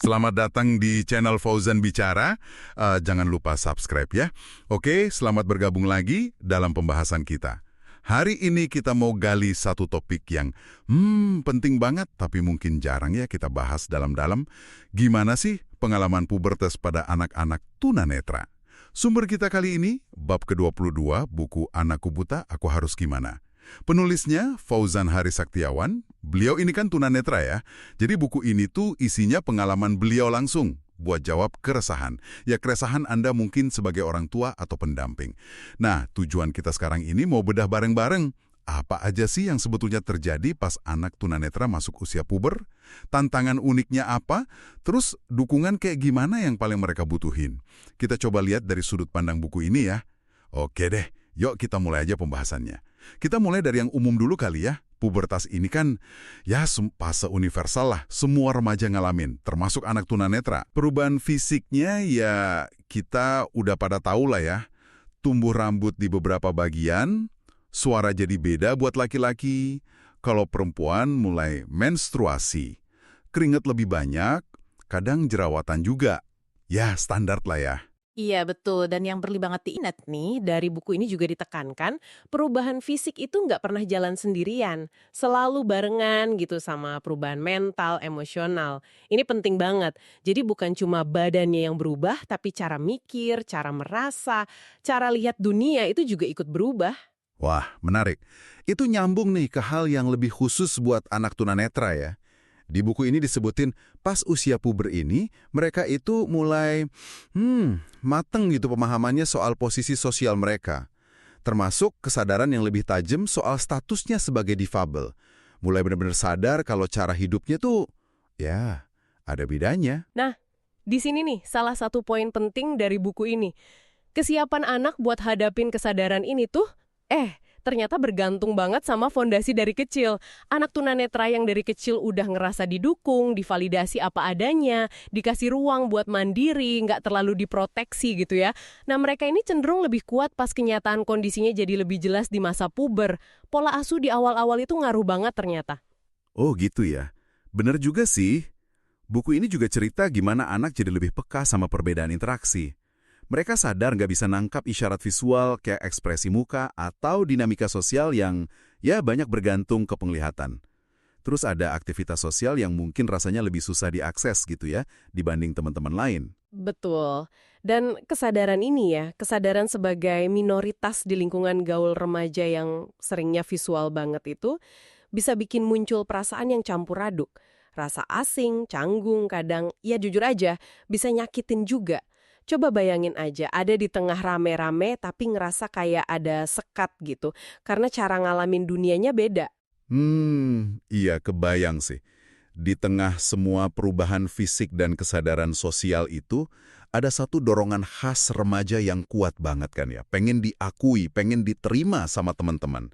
Selamat datang di channel Fauzan Bicara. Jangan lupa subscribe ya. Oke, selamat bergabung lagi dalam pembahasan kita. Hari ini kita mau gali satu topik yang penting banget, tapi mungkin jarang ya kita bahas dalam-dalam. Gimana sih pengalaman pubertas pada anak-anak tunanetra? Sumber kita kali ini, bab ke-22, buku Anakku Buta, Aku Harus Gimana. Penulisnya Fauzan Hari Saktiawan. Beliau ini kan tunanetra ya. Jadi buku ini tuh isinya pengalaman beliau langsung buat jawab keresahan. Ya keresahan Anda mungkin sebagai orang tua atau pendamping. Nah, tujuan kita sekarang ini mau bedah bareng-bareng. Apa aja sih yang sebetulnya terjadi pas anak tunanetra masuk usia puber? Tantangan uniknya apa? Terus dukungan kayak gimana yang paling mereka butuhin? Kita coba lihat dari sudut pandang buku ini ya. Oke deh, yuk kita mulai aja pembahasannya. Kita mulai dari yang umum dulu kali ya. Pubertas ini kan ya fase universal lah. Semua remaja ngalamin, termasuk anak tunanetra. Perubahan fisiknya ya kita udah pada tahu lah ya. Tumbuh rambut di beberapa bagian, suara jadi beda buat laki-laki. Kalau perempuan mulai menstruasi, keringat lebih banyak, kadang jerawatan juga. Ya standar lah ya. Iya betul, dan yang perlu banget diingat nih, dari buku ini juga ditekankan, perubahan fisik itu nggak pernah jalan sendirian. Selalu barengan gitu sama perubahan mental, emosional. Ini penting banget. Jadi bukan cuma badannya yang berubah, tapi cara mikir, cara merasa, cara lihat dunia itu juga ikut berubah. Wah, menarik. Itu nyambung nih ke hal yang lebih khusus buat anak tunanetra ya. Di buku ini disebutin pas usia puber ini, mereka itu mulai mateng gitu pemahamannya soal posisi sosial mereka. Termasuk kesadaran yang lebih tajam soal statusnya sebagai difabel. Mulai benar-benar sadar kalau cara hidupnya tuh, ya, ada bedanya. Nah, di sini nih salah satu poin penting dari buku ini. Kesiapan anak buat hadapin kesadaran ini tuh, ternyata bergantung banget sama fondasi dari kecil. Anak tunanetra yang dari kecil udah ngerasa didukung, divalidasi apa adanya, dikasih ruang buat mandiri, nggak terlalu diproteksi gitu ya. Nah mereka ini cenderung lebih kuat pas kenyataan kondisinya jadi lebih jelas di masa puber. Pola asuh di awal-awal itu ngaruh banget ternyata. Oh gitu ya. Bener juga sih. Buku ini juga cerita gimana anak jadi lebih peka sama perbedaan interaksi. Mereka sadar nggak bisa nangkap isyarat visual kayak ekspresi muka atau dinamika sosial yang ya banyak bergantung ke penglihatan. Terus ada aktivitas sosial yang mungkin rasanya lebih susah diakses gitu ya dibanding teman-teman lain. Betul. Dan kesadaran ini ya, kesadaran sebagai minoritas di lingkungan gaul remaja yang seringnya visual banget itu, bisa bikin muncul perasaan yang campur aduk. Rasa asing, canggung, kadang, ya jujur aja, bisa nyakitin juga. Coba bayangin aja, ada di tengah rame-rame tapi ngerasa kayak ada sekat gitu. Karena cara ngalamin dunianya beda. Iya kebayang sih. Di tengah semua perubahan fisik dan kesadaran sosial itu, ada satu dorongan khas remaja yang kuat banget kan ya. Pengen diakui, pengen diterima sama teman-teman.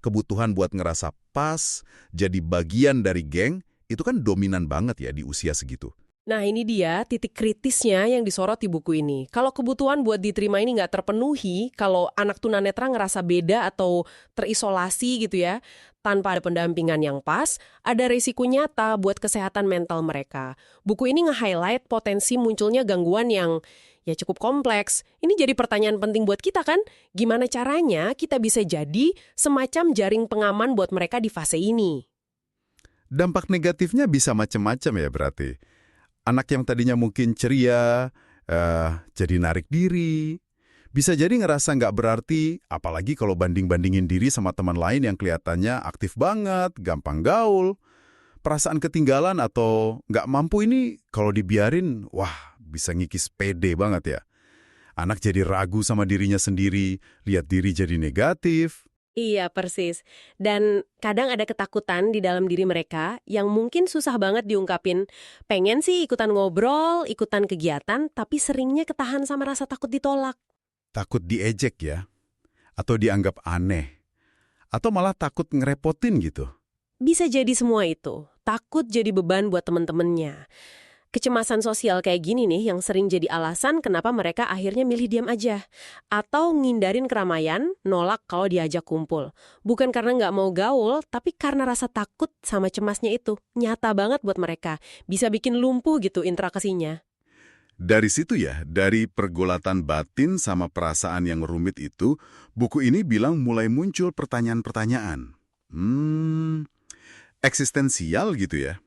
Kebutuhan buat ngerasa pas, jadi bagian dari geng, itu kan dominan banget ya di usia segitu. Nah ini dia titik kritisnya yang disorot di buku ini. Kalau kebutuhan buat diterima ini nggak terpenuhi, kalau anak tunanetra ngerasa beda atau terisolasi gitu ya, tanpa ada pendampingan yang pas, ada risiko nyata buat kesehatan mental mereka. Buku ini nge-highlight potensi munculnya gangguan yang ya cukup kompleks. Ini jadi pertanyaan penting buat kita kan, gimana caranya kita bisa jadi semacam jaring pengaman buat mereka di fase ini. Dampak negatifnya bisa macam-macam ya berarti. Anak yang tadinya mungkin ceria, jadi narik diri. Bisa jadi ngerasa nggak berarti, apalagi kalau banding-bandingin diri sama teman lain yang kelihatannya aktif banget, gampang gaul. Perasaan ketinggalan atau nggak mampu ini kalau dibiarin, wah bisa ngikis pede banget ya. Anak jadi ragu sama dirinya sendiri, lihat diri jadi negatif. Iya, persis. Dan kadang ada ketakutan di dalam diri mereka yang mungkin susah banget diungkapin. Pengen sih ikutan ngobrol, ikutan kegiatan, tapi seringnya ketahan sama rasa takut ditolak. Takut diejek ya, atau dianggap aneh, atau malah takut ngerepotin gitu. Bisa jadi semua itu. Takut jadi beban buat temen-temennya. Kecemasan sosial kayak gini nih yang sering jadi alasan kenapa mereka akhirnya milih diam aja. Atau ngindarin keramaian, nolak kalau diajak kumpul. Bukan karena nggak mau gaul, tapi karena rasa takut sama cemasnya itu. Nyata banget buat mereka. Bisa bikin lumpuh gitu interaksinya. Dari situ ya, dari pergulatan batin sama perasaan yang rumit itu, buku ini bilang mulai muncul pertanyaan-pertanyaan. Eksistensial gitu ya.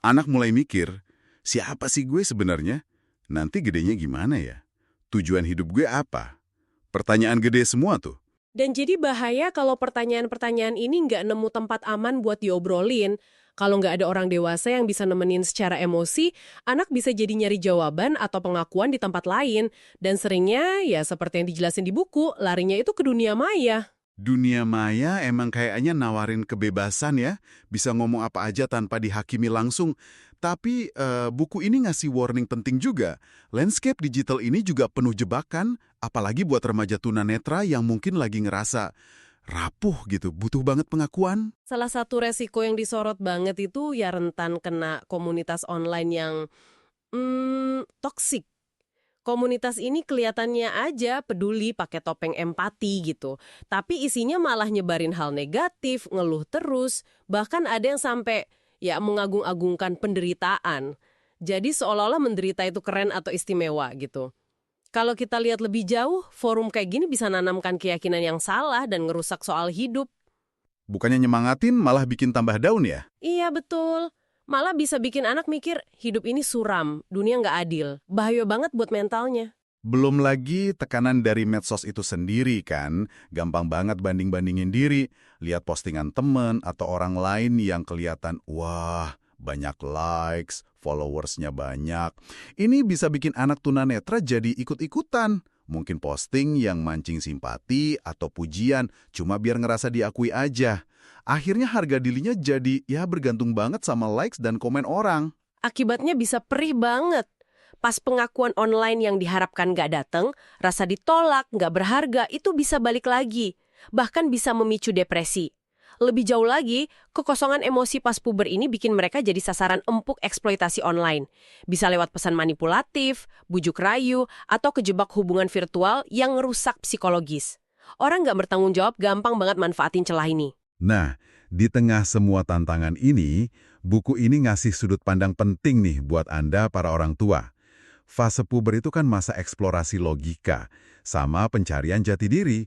Anak mulai mikir, siapa sih gue sebenarnya? Nanti gedenya gimana ya? Tujuan hidup gue apa? Pertanyaan gede semua tuh. Dan jadi bahaya kalau pertanyaan-pertanyaan ini nggak nemu tempat aman buat diobrolin. Kalau nggak ada orang dewasa yang bisa nemenin secara emosi, anak bisa jadi nyari jawaban atau pengakuan di tempat lain. Dan seringnya, ya seperti yang dijelasin di buku, larinya itu ke dunia maya. Dunia maya emang kayaknya nawarin kebebasan ya, bisa ngomong apa aja tanpa dihakimi langsung. Tapi buku ini ngasih warning penting juga. Landscape digital ini juga penuh jebakan, apalagi buat remaja tunanetra yang mungkin lagi ngerasa rapuh gitu, butuh banget pengakuan. Salah satu resiko yang disorot banget itu ya rentan kena komunitas online yang toksik. Komunitas ini kelihatannya aja peduli pakai topeng empati gitu. Tapi isinya malah nyebarin hal negatif, ngeluh terus. Bahkan ada yang sampai ya mengagung-agungkan penderitaan. Jadi seolah-olah menderita itu keren atau istimewa gitu. Kalau kita lihat lebih jauh, forum kayak gini bisa nanamkan keyakinan yang salah dan ngerusak soal hidup. Bukannya nyemangatin, malah bikin tambah down ya? Iya betul. Malah bisa bikin anak mikir, hidup ini suram, dunia nggak adil. Bahaya banget buat mentalnya. Belum lagi tekanan dari medsos itu sendiri kan, gampang banget banding-bandingin diri, lihat postingan temen atau orang lain yang kelihatan, wah, banyak likes, followersnya banyak. Ini bisa bikin anak tunanetra jadi ikut-ikutan. Mungkin posting yang mancing simpati atau pujian, cuma biar ngerasa diakui aja. Akhirnya harga dirinya jadi ya bergantung banget sama likes dan komen orang. Akibatnya bisa perih banget. Pas pengakuan online yang diharapkan nggak datang, rasa ditolak, nggak berharga, itu bisa balik lagi. Bahkan bisa memicu depresi. Lebih jauh lagi, kekosongan emosi pas puber ini bikin mereka jadi sasaran empuk eksploitasi online. Bisa lewat pesan manipulatif, bujuk rayu, atau kejebak hubungan virtual yang ngerusak psikologis. Orang nggak bertanggung jawab gampang banget manfaatin celah ini. Nah, di tengah semua tantangan ini, buku ini ngasih sudut pandang penting nih buat Anda para orang tua. Fase puber itu kan masa eksplorasi logika, sama pencarian jati diri.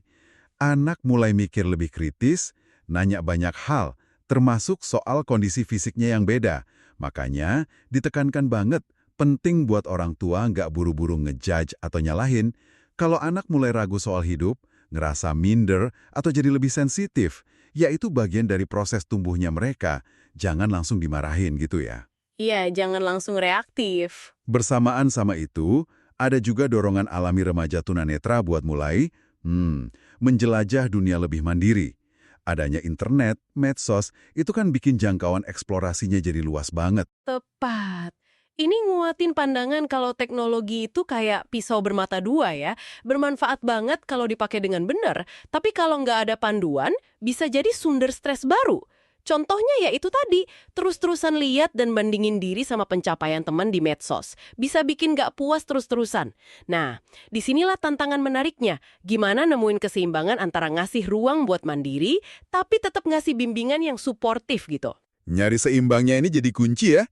Anak mulai mikir lebih kritis, nanya banyak hal, termasuk soal kondisi fisiknya yang beda. Makanya, ditekankan banget, penting buat orang tua nggak buru-buru ngejudge atau nyalahin. Kalau anak mulai ragu soal hidup, ngerasa minder, atau jadi lebih sensitif, yaitu bagian dari proses tumbuhnya mereka. Jangan langsung dimarahin gitu ya. Iya, jangan langsung reaktif. Bersamaan sama itu, ada juga dorongan alami remaja tunanetra buat mulai menjelajah dunia lebih mandiri. Adanya internet, medsos, itu kan bikin jangkauan eksplorasinya jadi luas banget. Tepat. Ini nguatin pandangan kalau teknologi itu kayak pisau bermata dua ya. Bermanfaat banget kalau dipakai dengan benar. Tapi kalau nggak ada panduan, bisa jadi sumber stres baru. Contohnya ya itu tadi, terus-terusan lihat dan bandingin diri sama pencapaian teman di medsos. Bisa bikin nggak puas terus-terusan. Nah, disinilah tantangan menariknya. Gimana nemuin keseimbangan antara ngasih ruang buat mandiri, tapi tetap ngasih bimbingan yang suportif gitu. Nyari seimbangnya ini jadi kunci ya.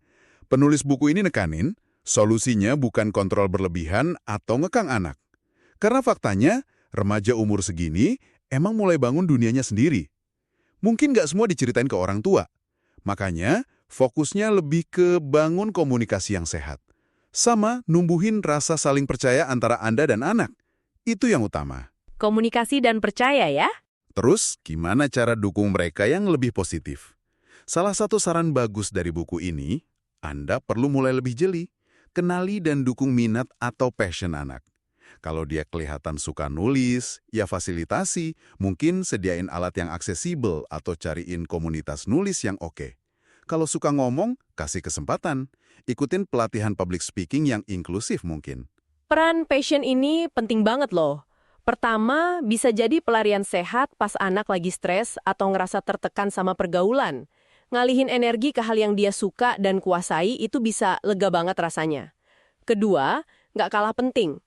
Penulis buku ini nekanin, solusinya bukan kontrol berlebihan atau ngekang anak. Karena faktanya, remaja umur segini emang mulai bangun dunianya sendiri. Mungkin nggak semua diceritain ke orang tua. Makanya, fokusnya lebih ke bangun komunikasi yang sehat. Sama numbuhin rasa saling percaya antara Anda dan anak. Itu yang utama. Komunikasi dan percaya ya. Terus, gimana cara dukung mereka yang lebih positif? Salah satu saran bagus dari buku ini, Anda perlu mulai lebih jeli. Kenali dan dukung minat atau passion anak. Kalau dia kelihatan suka nulis, ya fasilitasi, mungkin sediain alat yang aksesibel atau cariin komunitas nulis yang oke. Kalau suka ngomong, kasih kesempatan. Ikutin pelatihan public speaking yang inklusif mungkin. Peran passion ini penting banget loh. Pertama, bisa jadi pelarian sehat pas anak lagi stres atau ngerasa tertekan sama pergaulan. Ngalihin energi ke hal yang dia suka dan kuasai itu bisa lega banget rasanya. Kedua, nggak kalah penting.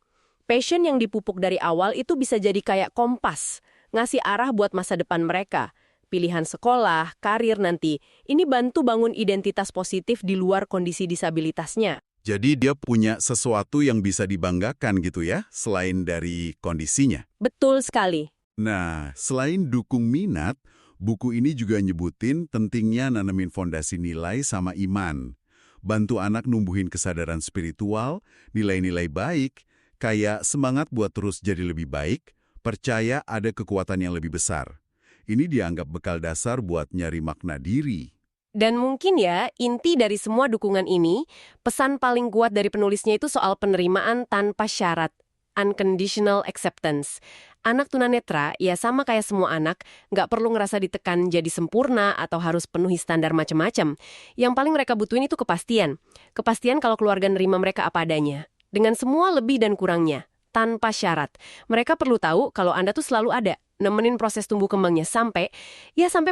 Passion yang dipupuk dari awal itu bisa jadi kayak kompas, ngasih arah buat masa depan mereka. Pilihan sekolah, karir nanti, ini bantu bangun identitas positif di luar kondisi disabilitasnya. Jadi dia punya sesuatu yang bisa dibanggakan gitu ya, selain dari kondisinya. Betul sekali. Nah, selain dukung minat, buku ini juga nyebutin pentingnya nanemin fondasi nilai sama iman. Bantu anak numbuhin kesadaran spiritual, nilai-nilai baik, kayak semangat buat terus jadi lebih baik, percaya ada kekuatan yang lebih besar. Ini dianggap bekal dasar buat nyari makna diri. Dan mungkin ya, inti dari semua dukungan ini, pesan paling kuat dari penulisnya itu soal penerimaan tanpa syarat. Unconditional acceptance. Anak tunanetra, ya sama kayak semua anak, nggak perlu ngerasa ditekan jadi sempurna atau harus penuhi standar macam-macam. Yang paling mereka butuhin itu kepastian. Kepastian kalau keluarga nerima mereka apa adanya. Dengan semua lebih dan kurangnya. Tanpa syarat. Mereka perlu tahu kalau Anda tuh selalu ada. Nemenin proses tumbuh kembangnya sampai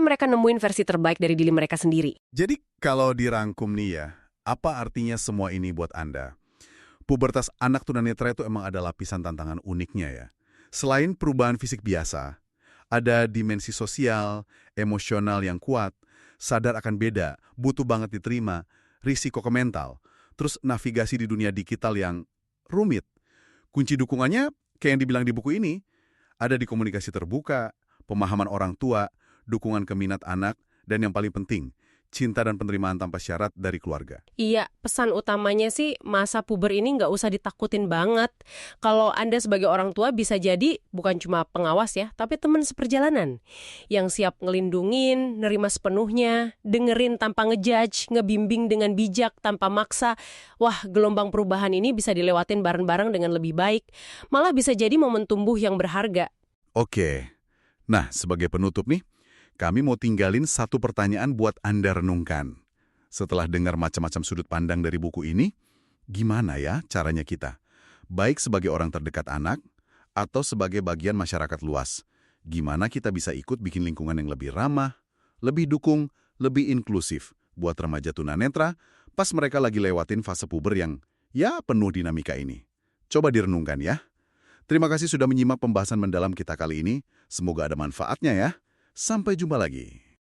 mereka nemuin versi terbaik dari diri mereka sendiri. Jadi kalau dirangkum nih ya, apa artinya semua ini buat Anda? Pubertas anak tunanetra itu emang ada lapisan tantangan uniknya ya. Selain perubahan fisik biasa, ada dimensi sosial, emosional yang kuat, sadar akan beda, butuh banget diterima, risiko ke mental, terus navigasi di dunia digital yang rumit. Kunci dukungannya, kayak yang dibilang di buku ini, ada di komunikasi terbuka, pemahaman orang tua, dukungan ke minat anak, dan yang paling penting, cinta dan penerimaan tanpa syarat dari keluarga. Iya, pesan utamanya sih masa puber ini nggak usah ditakutin banget. Kalau Anda sebagai orang tua bisa jadi bukan cuma pengawas ya, tapi teman seperjalanan. Yang siap ngelindungin, nerima sepenuhnya, dengerin tanpa ngejudge, ngebimbing dengan bijak tanpa maksa. Wah, gelombang perubahan ini bisa dilewatin bareng-bareng dengan lebih baik. Malah bisa jadi momen tumbuh yang berharga. Oke, nah sebagai penutup nih, kami mau tinggalin satu pertanyaan buat Anda renungkan. Setelah dengar macam-macam sudut pandang dari buku ini, gimana ya caranya kita? Baik sebagai orang terdekat anak, atau sebagai bagian masyarakat luas. Gimana kita bisa ikut bikin lingkungan yang lebih ramah, lebih dukung, lebih inklusif buat remaja tunanetra pas mereka lagi lewatin fase puber yang ya penuh dinamika ini. Coba direnungkan ya. Terima kasih sudah menyimak pembahasan mendalam kita kali ini. Semoga ada manfaatnya ya. Sampai jumpa lagi.